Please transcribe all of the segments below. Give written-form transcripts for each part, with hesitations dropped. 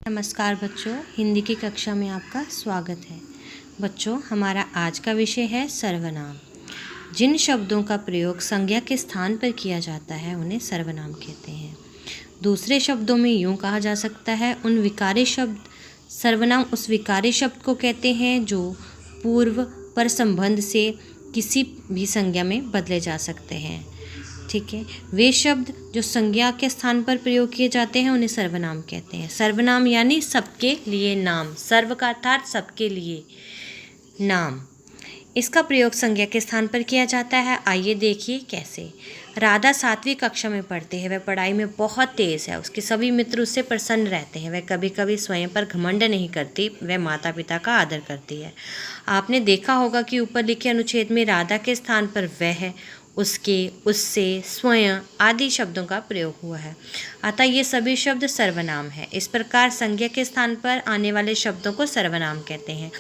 नमस्कार बच्चों, हिंदी की कक्षा में आपका स्वागत है। बच्चों, हमारा आज का विषय है सर्वनाम। जिन शब्दों का प्रयोग संज्ञा के स्थान पर किया जाता है उन्हें सर्वनाम कहते हैं। दूसरे शब्दों में यूँ कहा जा सकता है, उन विकारी शब्द सर्वनाम उस विकारी शब्द को कहते हैं जो पूर्व पर संबंध से किसी भी संज्ञा में बदले जा सकते हैं। ठीक है, वे शब्द जो संज्ञा के स्थान पर प्रयोग किए जाते हैं उन्हें सर्वनाम कहते हैं। सर्वनाम यानी सबके लिए नाम, सर्व का अर्थात सबके लिए नाम। इसका प्रयोग संज्ञा के स्थान पर किया जाता है। आइए देखिए कैसे। राधा 7वीं कक्षा में पढ़ती है। वह पढ़ाई में बहुत तेज़ है। उसके सभी मित्र उससे प्रसन्न रहते हैं। वह कभी कभी स्वयं पर घमंड नहीं करती। वह माता पिता का आदर करती है। आपने देखा होगा कि ऊपर लिखे अनुच्छेद में राधा के स्थान पर वह, उसके, उससे, स्वयं आदि शब्दों का प्रयोग हुआ है। अतः ये सभी शब्द सर्वनाम है। इस प्रकार संज्ञा के स्थान पर आने वाले शब्दों को सर्वनाम कहते हैं।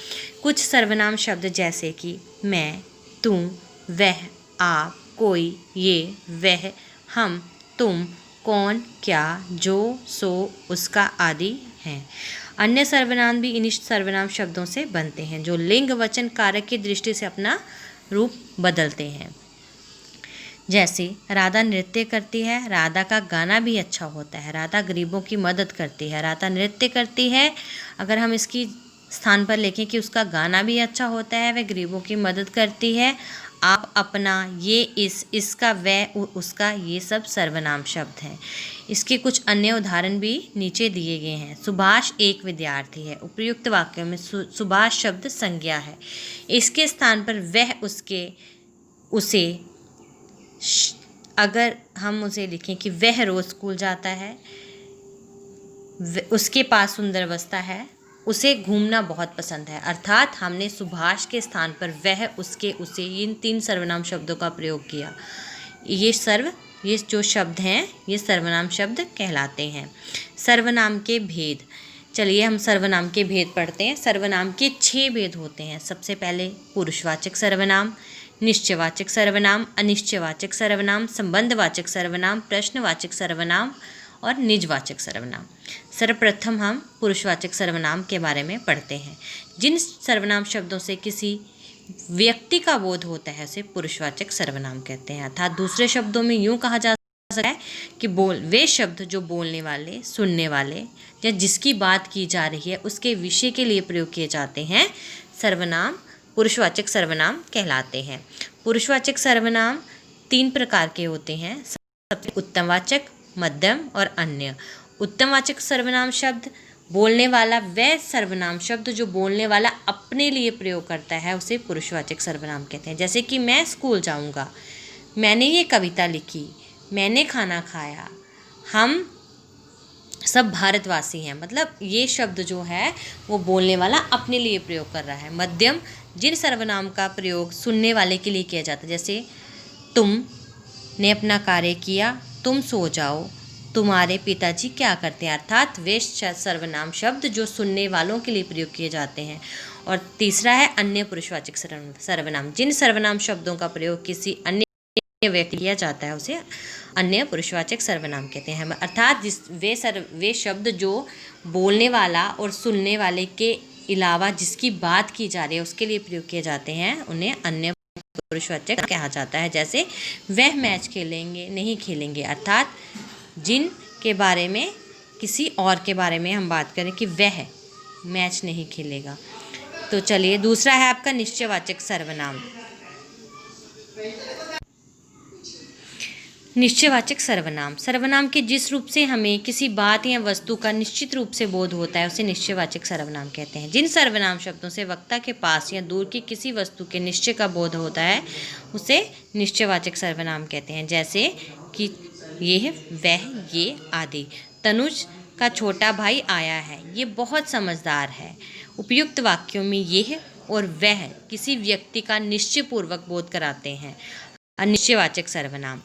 कुछ सर्वनाम शब्द जैसे कि मैं, तुम, वह, आप, कोई, ये, वह, हम, तुम, कौन, क्या, जो, सो, उसका आदि हैं। अन्य सर्वनाम भी इन सर्वनाम शब्दों से बनते हैं जो लिंग वचन कारक की दृष्टि से अपना रूप बदलते हैं। जैसे राधा नृत्य करती है, राधा का गाना भी अच्छा होता है। राधा गरीबों की मदद करती है। राधा नृत्य करती है, अगर हम इसकी स्थान पर लिखें कि उसका गाना भी अच्छा होता है, वह गरीबों की मदद करती है। आप, अपना, ये, इसका, वह, उसका, ये सब सर्वनाम शब्द हैं। इसके कुछ अन्य उदाहरण भी नीचे दिए गए हैं। सुभाष एक विद्यार्थी है। उपयुक्त वाक्यों में सुभाष शब्द संज्ञा है। इसके स्थान पर वह, उसके, उसे, अगर हम उसे लिखें कि वह रोज़ स्कूल जाता है, उसके पास सुंदर वस्त्र है, उसे घूमना बहुत पसंद है। अर्थात हमने सुभाष के स्थान पर वह, उसके, उसे, इन 3 सर्वनाम शब्दों का प्रयोग किया। ये जो शब्द हैं ये सर्वनाम शब्द कहलाते हैं। सर्वनाम के भेद। चलिए हम सर्वनाम के भेद पढ़ते हैं। सर्वनाम के 6 भेद होते हैं। सबसे पहले पुरुषवाचक सर्वनाम, निश्चयवाचक सर्वनाम, अनिश्चयवाचक सर्वनाम, संबंधवाचक सर्वनाम, प्रश्नवाचक सर्वनाम और निजवाचक सर्वनाम। सर्वप्रथम हम पुरुषवाचक सर्वनाम के बारे में पढ़ते हैं। जिन सर्वनाम शब्दों से किसी व्यक्ति का बोध होता है उसे पुरुषवाचक सर्वनाम कहते हैं। अर्थात दूसरे शब्दों में यूँ कहा जा सकता है कि वे शब्द जो बोलने वाले, सुनने वाले या जिसकी बात की जा रही है उसके विषय के लिए प्रयोग किए जाते हैं, सर्वनाम पुरुषवाचक सर्वनाम कहलाते हैं। पुरुषवाचक सर्वनाम 3 प्रकार के होते हैं। सबसे उत्तमवाचक, मध्यम और अन्य। उत्तमवाचक सर्वनाम शब्द बोलने वाला, वह सर्वनाम शब्द जो बोलने वाला अपने लिए प्रयोग करता है उसे पुरुषवाचक सर्वनाम कहते हैं। जैसे कि मैं स्कूल जाऊंगा, मैंने ये कविता लिखी, मैंने खाना खाया, हम सब भारतवासी हैं। मतलब ये शब्द जो है वो बोलने वाला अपने लिए प्रयोग कर रहा है। मध्यम, जिन सर्वनाम का प्रयोग सुनने वाले के लिए किया जाता है, जैसे तुमने अपना कार्य किया, तुम सो जाओ, तुम्हारे पिताजी क्या करते हैं। अर्थात वे सर्वनाम शब्द जो सुनने वालों के लिए प्रयोग किए जाते हैं। और तीसरा है अन्य पुरुषवाचक सर्वनाम। जिन सर्वनाम शब्दों का प्रयोग किसी अन्य व्यक्ति किया जाता है उसे अन्य पुरुषवाचक सर्वनाम कहते हैं। अर्थात वे शब्द जो बोलने वाला और सुनने वाले के अलावा जिसकी बात की जा रही है उसके लिए प्रयोग किए जाते हैं, उन्हें अन्य पुरुषवाचक कहा जाता है। जैसे वह मैच खेलेंगे, नहीं खेलेंगे। अर्थात जिन के बारे में, किसी और के बारे में हम बात करें कि वह मैच नहीं खेलेगा। तो चलिए दूसरा है आपका निश्चयवाचक सर्वनाम। निश्चयवाचक सर्वनाम, सर्वनाम के जिस रूप से हमें किसी बात या वस्तु का निश्चित रूप से बोध होता है उसे निश्चयवाचक सर्वनाम कहते हैं। जिन सर्वनाम शब्दों से वक्ता के पास या दूर की किसी वस्तु के निश्चय का बोध होता है उसे निश्चयवाचक सर्वनाम कहते हैं। जैसे कि ये, वह, ये आदि। तनुज का छोटा भाई आया है, ये बहुत समझदार है। उपयुक्त वाक्यों में यह और वह किसी व्यक्ति का निश्चयपूर्वक बोध कराते हैं। अनिश्चयवाचक सर्वनाम,